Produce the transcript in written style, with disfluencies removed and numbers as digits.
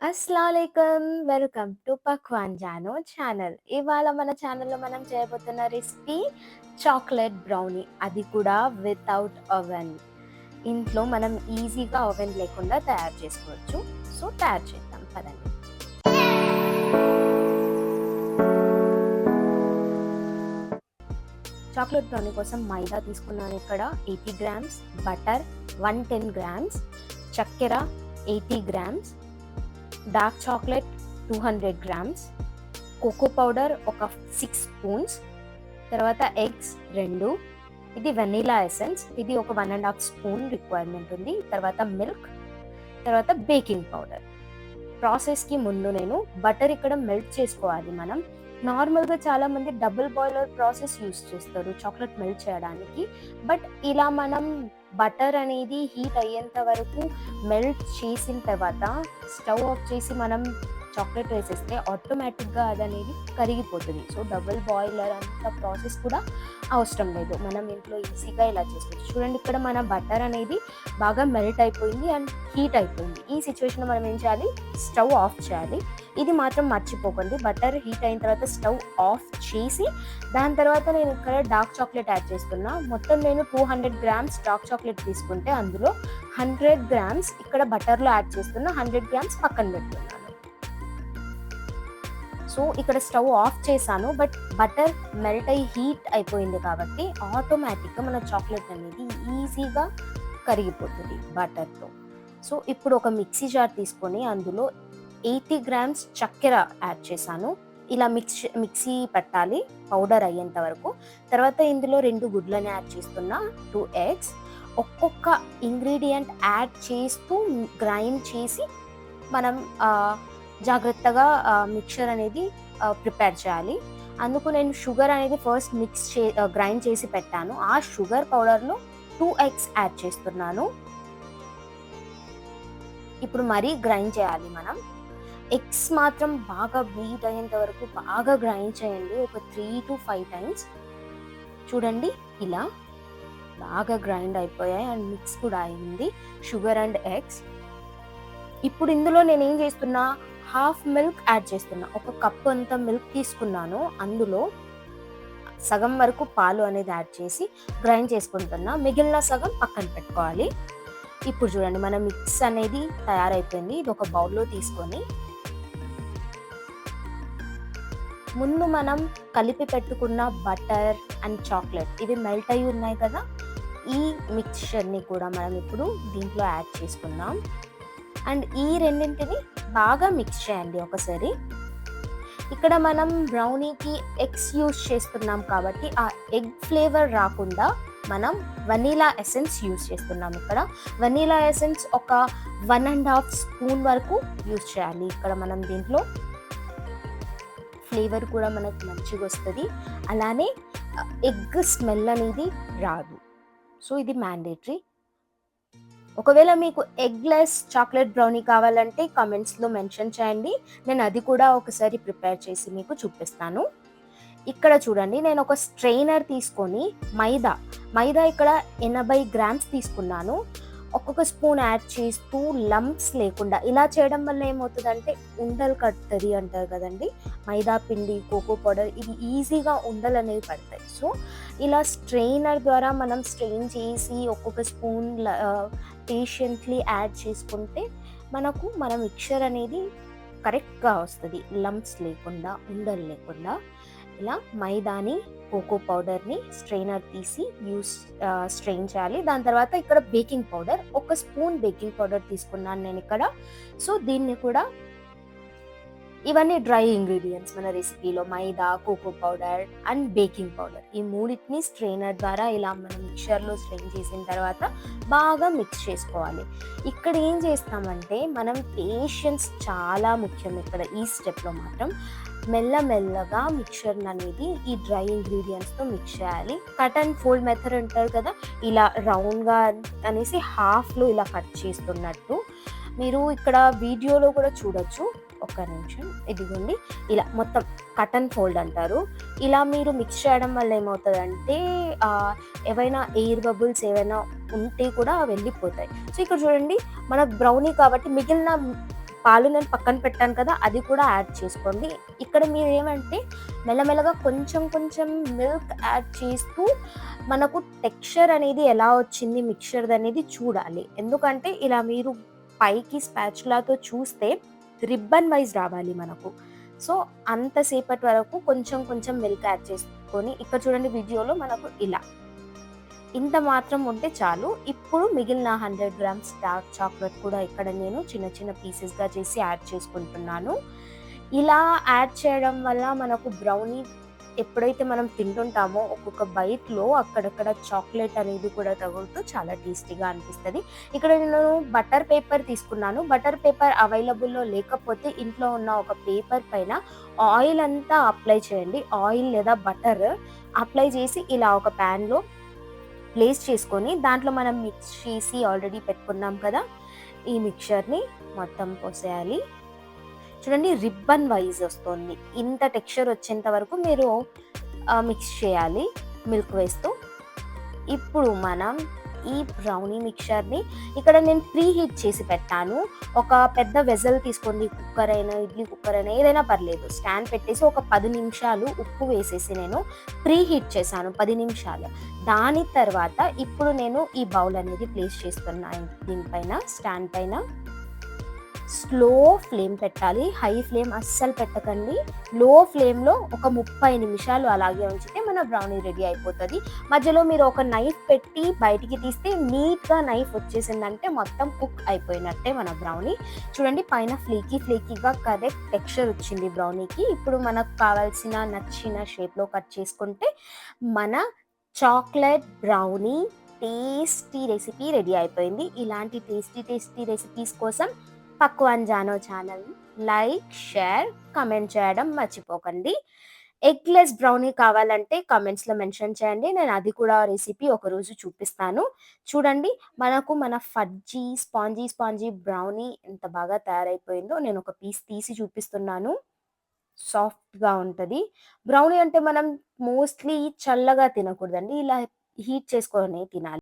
అస్సలాముఅలైకుం. Welcome to Pakwan Jano channel. ఇవాళ మన ఛానల్‌లో మనం చేయబోతున్న రెసిపీ చాక్లెట్ బ్రౌనీ. అది కూడా వితౌట్ ఓవెన్. ఇంట్లో మనం ఈజీగా ఓవెన్ లేకుండా తయారు చేసుకోవచ్చు. సో తయారు చేద్దాం పదండి. చాక్లెట్ బ్రౌనీ కోసం మైదా తీసుకున్నాను ఇక్కడ 80 గ్రామ్స్, బటర్ 110 గ్రామ్స్, చక్కెర 80 grams, dark chocolate 200 grams, cocoa powder ఒక 6 స్పూన్స్, తర్వాత ఎగ్స్ 2, ఇది వెనీలా ఎసెన్స్, ఇది ఒక 1.5 స్పూన్ రిక్వైర్మెంట్ ఉంది, తర్వాత మిల్క్, తర్వాత బేకింగ్ పౌడర్. ప్రాసెస్కి ముందు నేను బటర్ ఇక్కడ మెల్ట్ చేసుకోవాలి. మనం నార్మల్గా చాలామంది డబుల్ బాయిలర్ ప్రాసెస్ యూస్ చేస్తారు చాక్లెట్ మెల్ట్ చేయడానికి. బట్ ఇలా మనం బటర్ అనేది హీట్ అయ్యేంత వరకు మెల్ట్ చేసిన తర్వాత స్టవ్ ఆఫ్ చేసి మనం చాక్లెట్ వేసేస్తే ఆటోమేటిక్గా అది అనేది కరిగిపోతుంది. సో డబుల్ బాయిలర్ అంత ప్రాసెస్ కూడా అవసరం లేదు. మనం ఇంట్లో ఈజీగా ఇలా చేసుకోవచ్చు. చూడండి, ఇక్కడ మన బటర్ అనేది బాగా మెల్ట్ అయిపోయింది అండ్ హీట్ అయిపోయింది. ఈ సిచ్యువేషన్లో మనం ఏం చేయాలి, స్టవ్ ఆఫ్ చేయాలి. ఇది మాత్రం మర్చిపోకండి, బటర్ హీట్ అయిన తర్వాత స్టవ్ ఆఫ్ చేసి దాని తర్వాత నేను ఇక్కడ డార్క్ చాక్లెట్ యాడ్ చేస్తున్నా. మొత్తం నేను 200 గ్రామ్స్ డార్క్ చాక్లెట్ తీసుకుంటే అందులో 100 గ్రామ్స్ ఇక్కడ బటర్లో యాడ్ చేస్తున్నా, 100 గ్రామ్స్ పక్కన పెడుతున్నాను. సో ఇక్కడ స్టవ్ ఆఫ్ చేశాను, బట్ బటర్ మెల్ట్ అయ్యి హీట్ అయిపోయింది కాబట్టి ఆటోమేటిక్గా మన చాక్లెట్ అనేది ఈజీగా కరిగిపోతుంది బటర్తో. సో ఇప్పుడు ఒక మిక్సీ జార్ తీసుకొని అందులో 80 గ్రామ్స్ చక్కెర యాడ్ చేశాను. ఇలా మిక్సీ పెట్టాలి పౌడర్ అయ్యేంత వరకు. తర్వాత ఇందులో 2 గుడ్లని యాడ్ చేస్తున్నా, 2 ఎగ్స్. ఒక్కొక్క ఇంగ్రీడియంట్ యాడ్ చేస్తూ గ్రైండ్ చేసి మనం జాగ్రత్తగా మిక్చర్ అనేది ప్రిపేర్ చేయాలి. అందుకు నేను షుగర్ అనేది ఫస్ట్ గ్రైండ్ చేసి పెట్టాను. ఆ షుగర్ పౌడర్లో 2 ఎగ్స్ యాడ్ చేస్తున్నాను. ఇప్పుడు మరీ గ్రైండ్ చేయాలి మనం. ఎగ్స్ మాత్రం బాగా బీట్ అయ్యేంత వరకు బాగా గ్రైండ్ చేయండి, ఒక 3 to 5 టైమ్స్. చూడండి, ఇలా బాగా గ్రైండ్ అయిపోయాయి అండ్ మిక్స్ కూడా అయింది షుగర్ అండ్ ఎగ్స్. ఇప్పుడు ఇందులో నేను ఏం చేస్తున్నా, హాఫ్ మిల్క్ యాడ్ చేస్తున్నా. ఒక కప్ అంత మిల్క్ తీసుకున్నాను, అందులో సగం వరకు పాలు అనేది యాడ్ చేసి గ్రైండ్ చేసుకుంటున్నా. మిగిలిన సగం పక్కన పెట్టుకోవాలి. ఇప్పుడు చూడండి, మన మిక్స్ అనేది తయారైపోయింది. ఇది ఒక బౌల్లో తీసుకొని ముందు మనం కలిపి పెట్టుకున్న బటర్ అండ్ చాక్లెట్ ఇవి మెల్ట్ అయ్యి ఉన్నాయి కదా, ఈ మిక్చర్ని కూడా మనం ఇప్పుడు దీంట్లో యాడ్ చేసుకుందాం. అండ్ ఈ రెండింటిని బాగా మిక్స్ చేయండి ఒకసారి. ఇక్కడ మనం బ్రౌనీకి ఎగ్స్ యూస్ చేస్తున్నాం కాబట్టి ఆ ఎగ్ ఫ్లేవర్ రాకుండా మనం వనీలా ఎసెన్స్ యూస్ చేస్తున్నాం. ఇక్కడ వనీలా ఎసెన్స్ ఒక 1.5 స్పూన్ వరకు యూస్ చేయాలి. ఇక్కడ మనం దీంట్లో ఫ్లేవర్ కూడా మనకు మంచిగా వస్తుంది, అలానే ఎగ్ స్మెల్ అనేది రాదు. సో ఇది మ్యాండేటరీ. ఒకవేళ మీకు ఎగ్లెస్ చాక్లెట్ బ్రౌనీ కావాలంటే కామెంట్స్లో మెన్షన్ చేయండి, నేను అది కూడా ఒకసారి ప్రిపేర్ చేసి మీకు చూపిస్తాను. ఇక్కడ చూడండి, నేను ఒక స్ట్రెయినర్ తీసుకొని మైదా ఇక్కడ 80 గ్రామ్స్ తీసుకున్నాను. ఒక్కొక్క స్పూన్ యాడ్ చేస్తూ లంప్స్ లేకుండా ఇలా చేయడం వల్ల ఏమవుతుందంటే ఉండలు కడుతుంది అంటారు కదండి. మైదా పిండి, కోకో పౌడర్ ఇవి ఈజీగా ఉండలు అనేవి పడతాయి. సో ఇలా స్ట్రెయినర్ ద్వారా మనం స్ట్రెయిన్ చేసి ఒక్కొక్క స్పూన్ పేషెంట్లీ యాడ్ చేసుకుంటే మనకు మన మిక్చర్ అనేది కరెక్ట్గా వస్తుంది, లంప్స్ లేకుండా, ఉండలు లేకుండా. ఇలా మైదాని, కోకో పౌడర్ని స్ట్రెయినర్ తీసి స్ట్రెయిన్ చేయాలి. దాని తర్వాత ఇక్కడ బేకింగ్ పౌడర్, ఒక స్పూన్ బేకింగ్ పౌడర్ తీసుకున్నాను నేను ఇక్కడ. సో దీన్ని కూడా, ఇవన్నీ డ్రై ఇంగ్రీడియంట్స్ మన రెసిపీలో, maida, cocoa powder and baking powder, ఈ మూడింటిని స్ట్రెయినర్ ద్వారా ఇలా మనం మిక్చర్లో స్ట్రెయిన్ చేసిన తర్వాత బాగా మిక్స్ చేసుకోవాలి. ఇక్కడ ఏం చేస్తామంటే మనం పేషెన్స్ చాలా ముఖ్యం. ఇక్కడ ఈ స్టెప్లో మాత్రం మెల్లమెల్లగా మిక్చర్ అనేది ఈ డ్రై ఇంగ్రీడియంట్స్తో మిక్స్ చేయాలి. కట్ అండ్ ఫోల్డ్ మెథడ్ అంటారు కదా, ఇలా రౌండ్గా అనేసి హాఫ్లో ఇలా కట్ చేస్తున్నట్టు మీరు ఇక్కడ వీడియోలో కూడా చూడొచ్చు. ఒక్క నిమిషం, ఇదిగోండి, ఇలా మొత్తం కట్ అండ్ ఫోల్డ్ అంటారు. ఇలా మీరు మిక్స్ చేయడం వల్ల ఏమవుతుందంటే ఏవైనా ఎయిర్ బబుల్స్ ఏవైనా ఉంటే కూడా వెళ్ళిపోతాయి. సో ఇక్కడ చూడండి, మనకు బ్రౌనీ కాబట్టి మిగిలిన పాలు నేను పక్కన పెట్టాను కదా! అది కూడా యాడ్ చేసుకోండి. ఇక్కడ మీరేమంటే మెల్లమెల్లగా కొంచెం కొంచెం మిల్క్ యాడ్ చేస్తూ మనకు టెక్స్చర్ అనేది ఎలా వచ్చింది మిక్చర్‌దనేది చూడాలి. ఎందుకంటే ఇలా మీరు పైకి స్పాచులాతో చూస్తే రిబ్బన్ వైస్ రావాలి మనకు. సో, అంత సేపటి వరకు కొంచెం కొంచెం మిల్క్ యాడ్ చేసుకొని ఇక్కడ చూడండి వీడియోలో మనకు ఇలా. ఇంత మాత్రం ఉంటే చాలు. ఇప్పుడు మిగిలిన 100 గ్రామ్స్ డార్క్ చాక్లెట్ కూడా ఇక్కడ నేను చిన్న చిన్న పీసెస్‌గా చేసి యాడ్ చేసుకుంటున్నాను. ఇలా యాడ్ చేయడం వల్ల మనకు బ్రౌనీ ఎప్పుడైతే మనం తింటుంటామో ఒక్కొక్క బైట్‌లో అక్కడక్కడ చాక్లెట్ అనేది కూడా తగులుతూ చాలా టేస్టీగా అనిపిస్తది. ఇక్కడ నేను బటర్ పేపర్ తీసుకున్నాను. బటర్ పేపర్ అవైలబుల్‌లో లేకపోతే ఇంట్లో ఉన్న ఒక పేపర్ పైన ఆయిల్ అంతా అప్లై చేయండి. ఆయిల్ లేదా బటర్ అప్లై చేసి ఇలా ఒక ప్యాన్‌లో ప్లేస్ చేసుకొని దాంట్లో మనం మిక్స్ చేసి ఆల్రెడీ పెట్టుకున్నాం కదా! ఈ మిక్చర్‌ని మొత్తం పోసేయాలి. చూడండి రిబ్బన్ వైజ్ వస్తుంది. ఇంత టెక్స్చర్ వచ్చేంత వరకు మీరు మిక్స్ చేయాలి మిల్క్ వేస్తూ. ఇప్పుడు మనం ఈ బ్రౌనీ మిక్చర్‌ని ఇక్కడ నేను ప్రీ హీట్ చేసి పెట్టాను. ఒక పెద్ద వెసల్ తీసుకోండి. కుక్కర్ అయినా, ఇడ్లీ కుక్కర్ అయినా ఏదైనా పర్లేదు. స్టాండ్ పెట్టేసి ఒక 10 నిమిషాలు ఉప్పు వేసేసి నేను ప్రీ హీట్ చేశాను 10 నిమిషాలు. దాని తర్వాత ఇప్పుడు నేను ఈ బౌల్ అనేది ప్లేస్ చేస్తున్నాను దీనిపైన స్టాండ్ పైన. స్లో ఫ్లేమ్ పెట్టాలి. హై ఫ్లేమ్ అస్సలు పెట్టకండి. లో ఫ్లేమ్‌లో ఒక 30 నిమిషాలు అలాగే ఉంచితే మన బ్రౌనీ రెడీ అయిపోతది. మధ్యలో మీరు ఒక నైఫ్ పెట్టి బయటికి తీస్తే నీట్‌గా నైఫ్ వచ్చేసిందంటే మొత్తం కుక్ అయిపోయినట్టే మన బ్రౌనీ. చూడండి పైన ఫ్లేకీగా కరెక్ట్ టెక్స్చర్ వచ్చింది బ్రౌనీకి. ఇప్పుడు మనకు కావాల్సిన నచ్చిన షేప్‌లో కట్ చేసుకుంటే మన chocolate brownie tasty recipe ready అయిపోయింది. ఇలాంటి టేస్టీ రెసిపీస్ కోసం పక్వాన్ జానో ఛానల్‌ని లైక్, షేర్, కామెంట్ చేయడం మర్చిపోకండి. ఎగ్‌లెస్ బ్రౌనీ కావాలంటే కామెంట్స్‌లో మెన్షన్ చేయండి. నేను అది కూడా రెసిపీ ఒకరోజు చూపిస్తాను. చూడండి మనకు మన స్పాంజీ బ్రౌనీ ఎంత బాగా తయారైపోయిందో నేను ఒక పీస్ తీసి చూపిస్తున్నాను. సాఫ్ట్‌గా ఉంటది. బ్రౌనీ అంటే మనం మోస్ట్‌లీ చల్లగా తినకూడదండి. ఇలా హీట్ చేసుకొనే తినాలి.